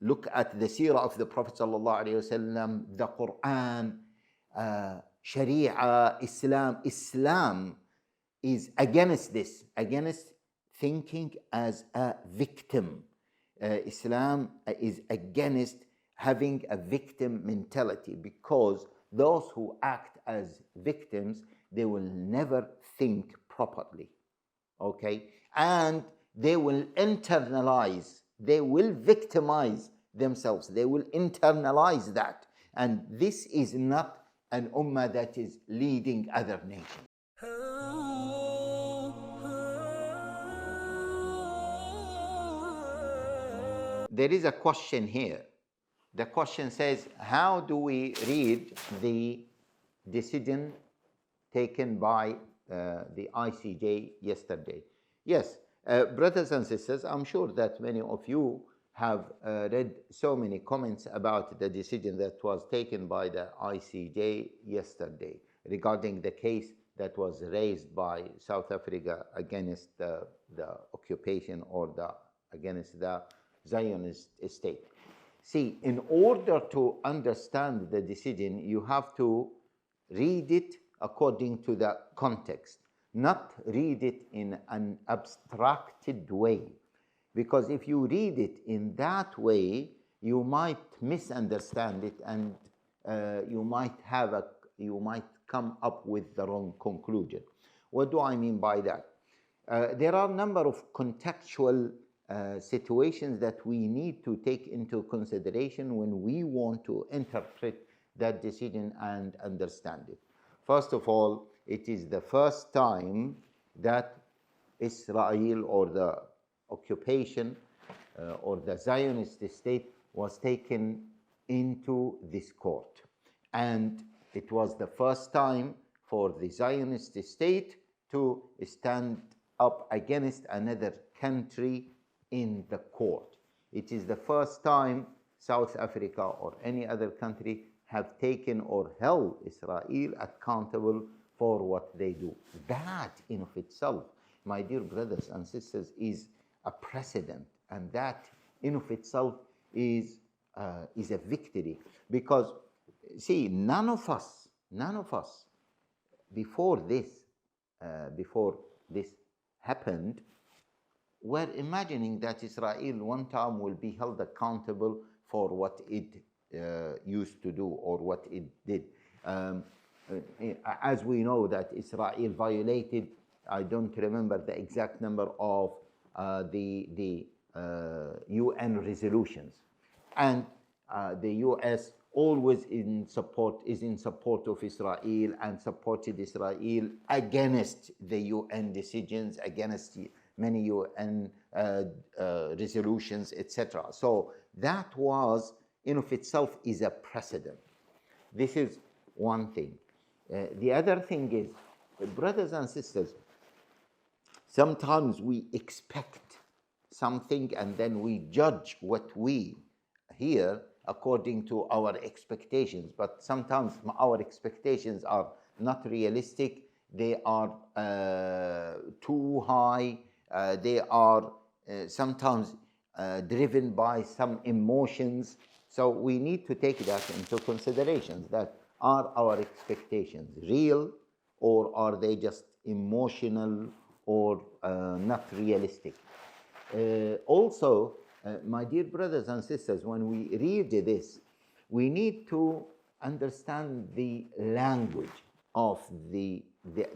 look at the seerah of the Prophet sallallahu alaihi wasallam, the Quran, Sharia, Islam. Islam is against this, against thinking as a victim. Islam is against having a victim mentality, because those who act as victims, they will never think properly, okay? And they will internalize, they will victimize themselves, they will internalize that. And this is not an ummah that is leading other nations. There is a question here. The question says, how do we read the decision taken by the ICJ yesterday? Yes, brothers and sisters, I'm sure that many of you have read so many comments about the decision that was taken by the ICJ yesterday regarding the case that was raised by South Africa against the occupation or against the Zionist state. See, in order to understand the decision, you have to read it according to the context, not read it in an abstracted way. Because if you read it in that way, you might misunderstand it, and you might come up with the wrong conclusion. What do I mean by that? There are a number of contextual situations that we need to take into consideration when we want to interpret that decision and understand it. First of all, it is the first time that Israel, or the occupation or the Zionist state, was taken into this court. And it was the first time for the Zionist state to stand up against another country in the court. It is the first time South Africa or any other country have taken or held Israel accountable for what they do. That in of itself, my dear brothers and sisters, is a precedent, and that in of itself is a victory. Because see, none of us before this happened were imagining that Israel one time will be held accountable for what it used to do or what it did. As we know that Israel violated, I don't remember the exact number of the UN resolutions, and the US always is in support of Israel and supported Israel against the UN decisions, against many UN resolutions, etc. So that was in of itself is a precedent. This is one thing. The other thing is, brothers and sisters, sometimes we expect something and then we judge what we hear according to our expectations. But sometimes our expectations are not realistic. They are too high. They are sometimes driven by some emotions. So we need to take that into consideration. That are our expectations real, or are they just emotional or not realistic? Also, my dear brothers and sisters, when we read this, we need to understand the language of the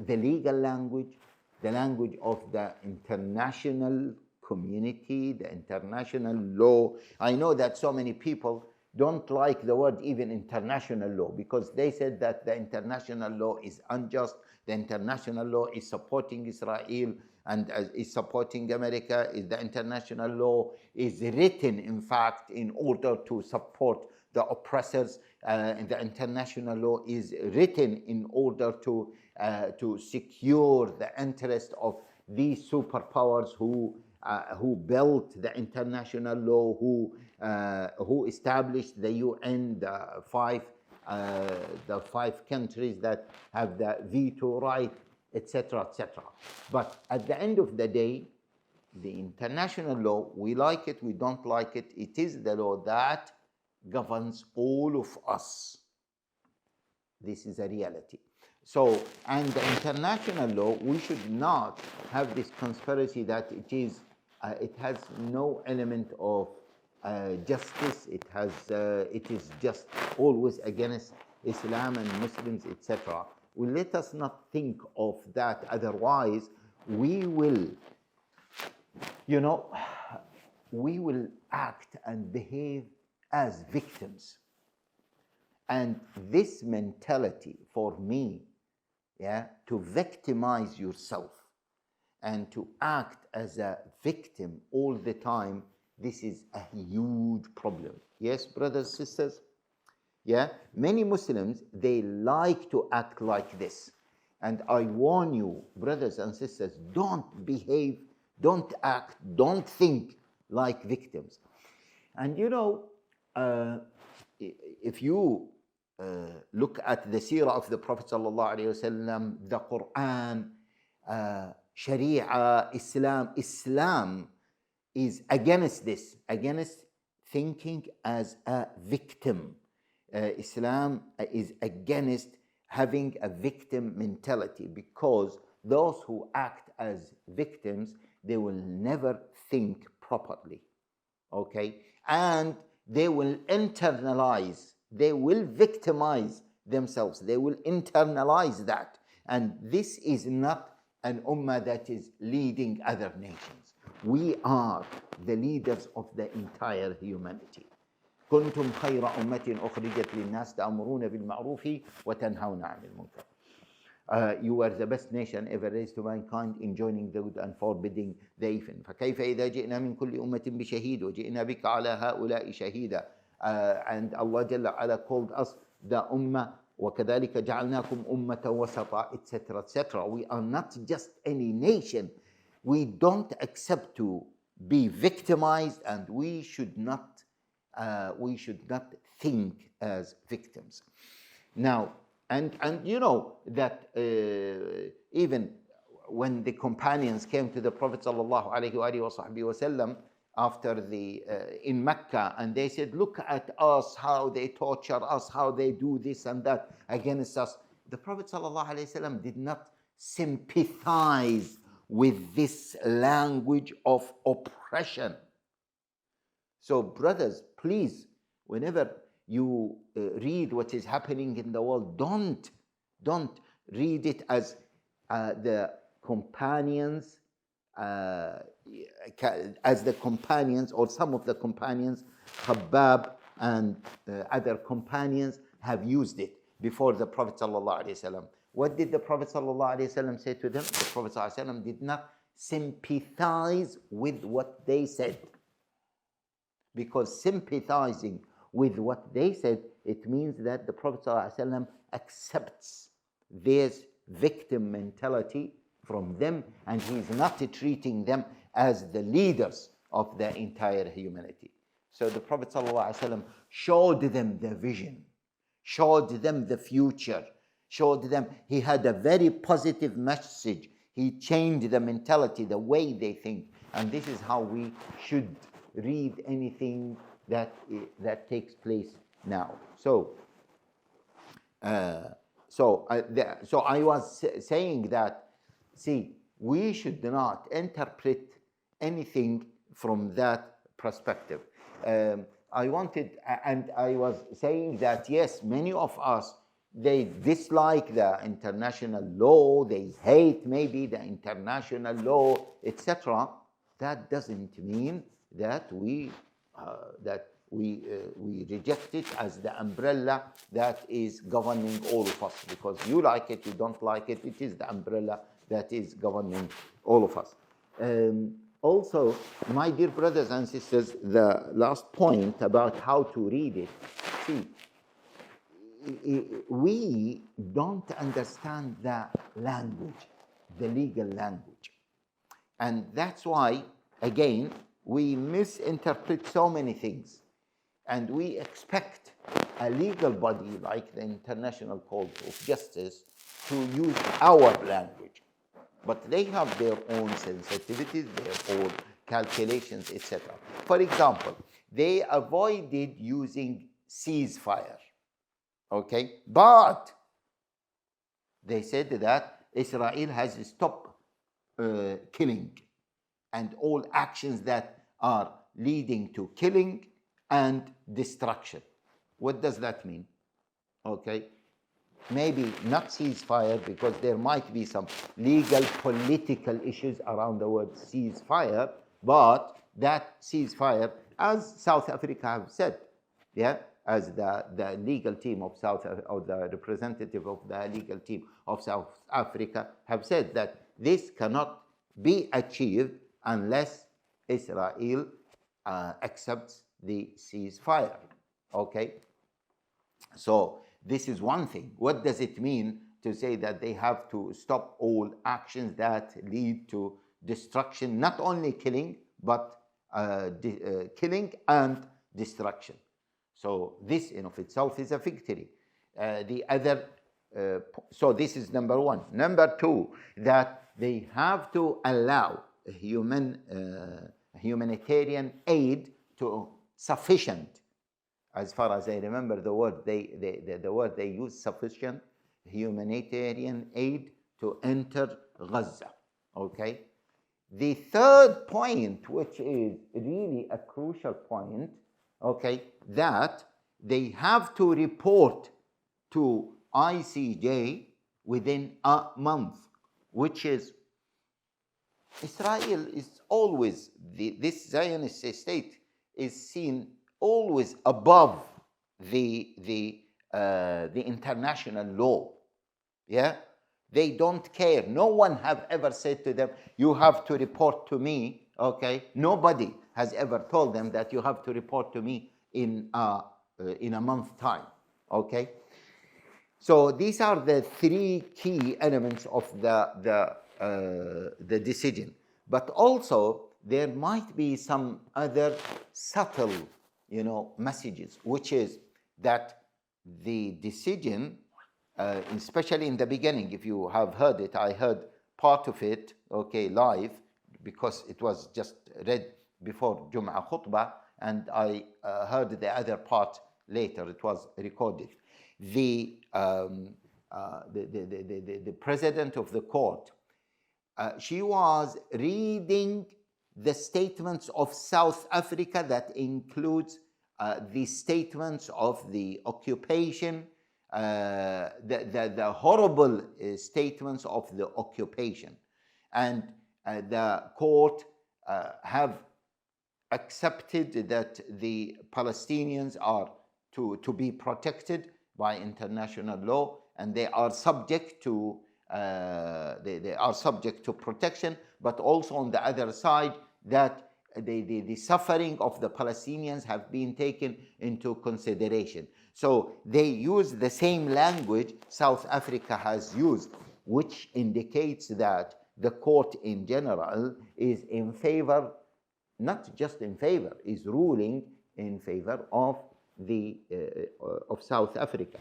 legal language, the language of the international community, the international law. I know that so many people don't like the word even international law, because they said that the international law is unjust, the international law is supporting Israel and is supporting America. The international law is written, in fact, in order to support the oppressors. And the international law is written in order to secure the interest of these superpowers who built the international law, who established the UN, the five countries that have the veto right, etc., etc. But at the end of the day, the international law, we like it, we don't like it, it is the law that governs all of us. This is a reality. So, and the international law, we should not have this conspiracy that it has no element of justice. It is just always against Islam and Muslims, etc. Well, let us not think of that. Otherwise, we will act and behave as victims. And this mentality, for me, to victimize yourself and to act as a victim all the time, this is a huge problem. Yes, brothers, sisters? Many Muslims, they like to act like this. And I warn you, brothers and sisters, don't behave, don't act, don't think like victims. And if you look at the seerah of the Prophet ﷺ, the Quran, Sharia, Islam is against this, against thinking as a victim. Islam is against having a victim mentality, because those who act as victims, they will never think properly, okay? And they will internalize, they will victimize themselves, they will internalize that. And this is not an ummah that is leading other nations. We are the leaders of the entire humanity. كنتم خير أمة أخرجت للناس تأمرون بالمعروف وتنهون عن المنكر. You were the best nation ever raised to mankind, enjoining the good and forbidding the evil. فكيف إذا جئنا من كل أمة بشهيد وجئنا بك على هؤلاء شهيدا. And Allah Jalla Ala called us the ummah, وكذلك جعلناكم أمة وسطا, etc., etc. We are not just any nation. We don't accept to be victimized, and we should not think as victims. Now, and you know that even when the companions came to the Prophet sallallahu alaihi wasallam after in Mecca, and they said, "Look at us, how they torture us, how they do this and that against us." The Prophet sallallahu alaihi wasallam did not sympathize with this language of oppression. So, brothers, please, whenever you read what is happening in the world, don't read it as the companions, or some of the companions, Khabbab and other companions have used it before the Prophet ﷺ. What did the Prophet ﷺ say to them? The Prophet ﷺ did not sympathize with what they said. Because sympathizing with what they said, it means that the Prophet ﷺ accepts this victim mentality from them, and he's not treating them as the leaders of the entire humanity. So the Prophet ﷺ showed them the vision, showed them the future, showed them he had a very positive message. He changed the mentality, the way they think. And this is how we should read anything that takes place now. So I was saying that, see, we should not interpret anything from that perspective. I was saying that, yes, many of us, they dislike the international law, they hate maybe the international law, etc. That doesn't mean that we reject it as the umbrella that is governing all of us. Because you like it, you don't like it, it is the umbrella that is governing all of us. Also, my dear brothers and sisters, the last point about how to read it. See, we don't understand the language, the legal language. And that's why, again, we misinterpret so many things. And we expect a legal body like the International Court of Justice to use our language. but they have their own sensitivities, their own calculations, etc. For example, they avoided using ceasefire, okay? But they said that Israel has stopped killing and all actions that are leading to killing and destruction. What does that mean? Okay, maybe not ceasefire, because there might be some legal, political issues around the word ceasefire, but that ceasefire, as South Africa have said, yeah, as the legal team of or the representative of the legal team of South Africa have said, that this cannot be achieved unless Israel accepts the ceasefire. Okay, so this is one thing. What does it mean to say that they have to stop all actions that lead to destruction, not only killing, but killing and destruction? So this in of itself is a victory. So this is number one. Number two, that they have to allow humanitarian aid to sufficient. As far as I remember, the word they use, sufficient humanitarian aid to enter Gaza. Okay. The third point, which is really a crucial point, okay, that they have to report to ICJ within a month, which is Israel is always, this Zionist state is seen always above the international law. Yeah, they don't care. No one have ever said to them, you have to report to me. Okay, nobody has ever told them that you have to report to me in a month's time. Okay, so these are the three key elements of the decision. But also there might be some other subtle, messages, which is that the decision, especially in the beginning, if you have heard it, I heard part of it, okay, live, because it was just read before Jum'ah khutbah, and I heard the other part later. It was recorded. The president of the court, she was reading the statements of South Africa that includes the statements of the occupation, the horrible statements of the occupation. And the court have accepted that the Palestinians are to be protected by international law, and they are subject to protection, but also on the other side that the suffering of the Palestinians have been taken into consideration. So they use the same language South Africa has used, which indicates that the court in general is in favor, not just in favor, is ruling in favor of of South Africa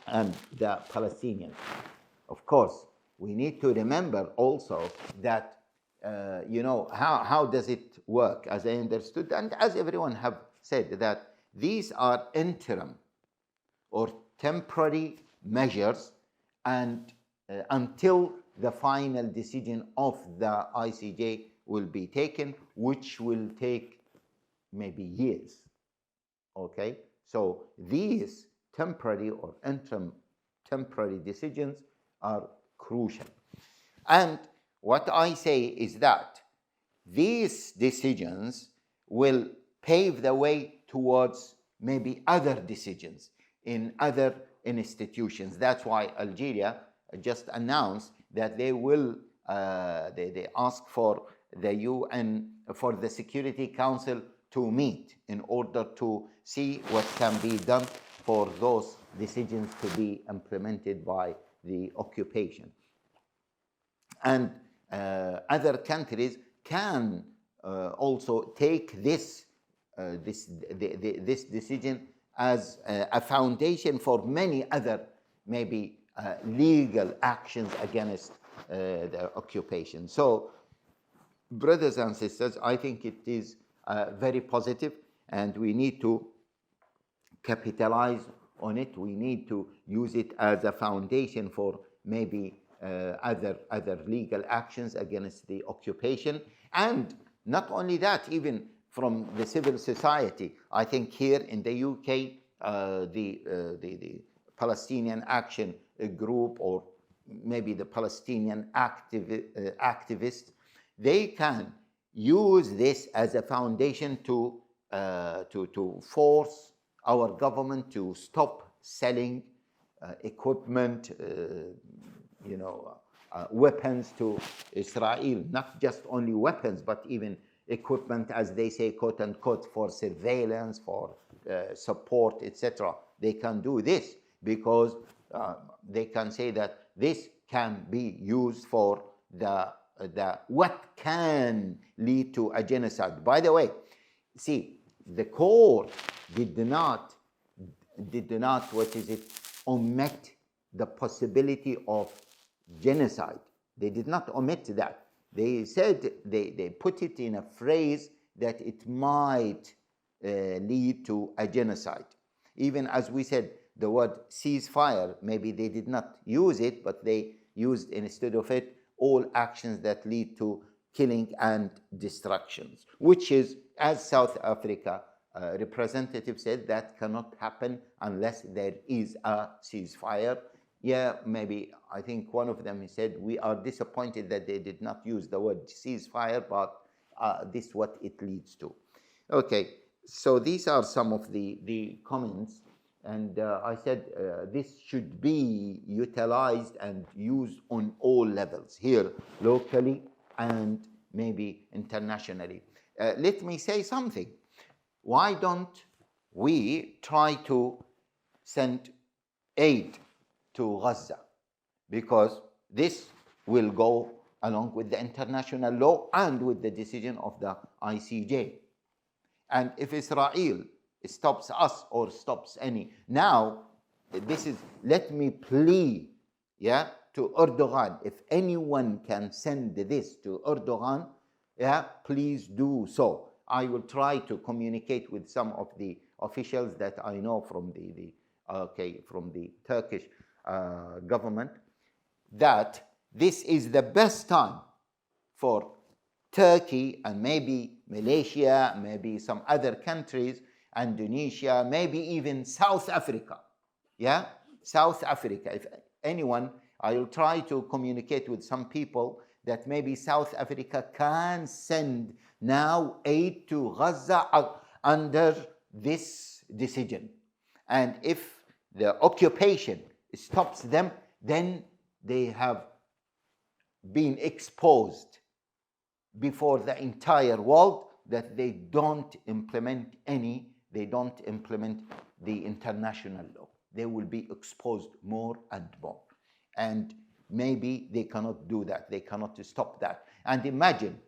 and the Palestinians. Of course, we need to remember also that how does it work, as I understood, and as everyone have said, that these are interim or temporary measures, and until the final decision of the ICJ will be taken, which will take maybe years. Okay, so these temporary or interim temporary decisions are crucial. And what I say is that these decisions will pave the way towards maybe other decisions in other institutions. That's why Algeria just announced that they will they ask for the UN, for the Security Council to meet in order to see what can be done for those decisions to be implemented by the occupation. And other countries can also take this decision as a foundation for many other maybe legal actions against the occupation. So, brothers and sisters, I think it is very positive, and we need to capitalize on it. We need to use it as a foundation for maybe other legal actions against the occupation. And not only that, even from the civil society. I think here in the UK, the Palestinian Action Group, or maybe the Palestinian activists, they can use this as a foundation to force our government to stop selling equipment, weapons to Israel. Not just only weapons, but even equipment, as they say, quote unquote, for surveillance, for support, etc. They can do this because they can say that this can be used for the what can lead to a genocide. By the way, see, the court did not omit the possibility of genocide. They did not omit that. They said, they put it in a phrase that it might lead to a genocide. Even as we said, the word ceasefire, maybe they did not use it, but they used instead of it all actions that lead to killing and destructions, which is, as South Africa representative said, that cannot happen unless there is a ceasefire. Yeah, maybe, I think one of them said, we are disappointed that they did not use the word ceasefire, but this is what it leads to. Okay, so these are some of the comments, and I said this should be utilized and used on all levels, here locally and maybe internationally. Let me say something. Why don't we try to send aid to Gaza? Because this will go along with the international law and with the decision of the ICJ. And if Israel stops us or stops any, now this is, let me plea, yeah, to Erdogan. If anyone can send this to Erdogan, yeah, please do so. I will try to communicate with some of the officials that I know from from the Turkish government, that this is the best time for Turkey and maybe Malaysia, maybe some other countries, Indonesia, maybe even South Africa. Yeah, South Africa. If anyone, I will try to communicate with some people that maybe South Africa can send now aid to Gaza under this decision. And if the occupation stops them, then they have been exposed before the entire world that they don't implement the international law. They will be exposed more and more. And maybe they cannot do that. They cannot stop that. And imagine,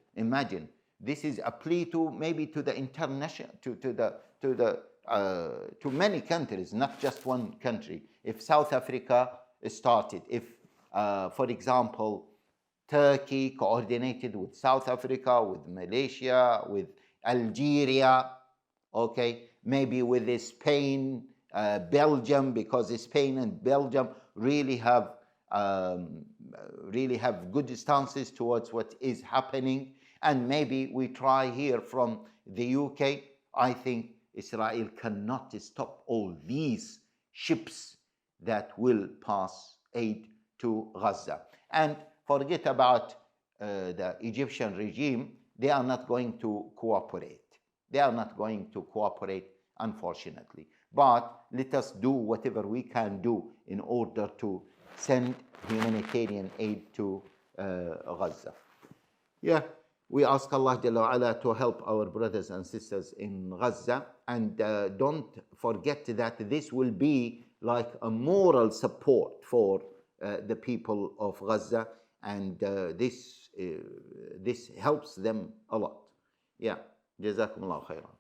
this is a plea to maybe to the international, to many countries, not just one country. If South Africa started, if, for example, Turkey coordinated with South Africa, with Malaysia, with Algeria, okay, maybe with Spain, Belgium, because Spain and Belgium really have good stances towards what is happening, and maybe we try here from the UK. I think Israel cannot stop all these ships that will pass aid to Gaza. And forget about the Egyptian regime. They are not going to cooperate. They are not going to cooperate, unfortunately. But let us do whatever we can do in order to send humanitarian aid to Gaza. Yeah, we ask Allah Jalla wa Ala to help our brothers and sisters in Gaza, and don't forget that this will be like a moral support for the people of Gaza, and this helps them a lot. Yeah, Jazakumullah khairan.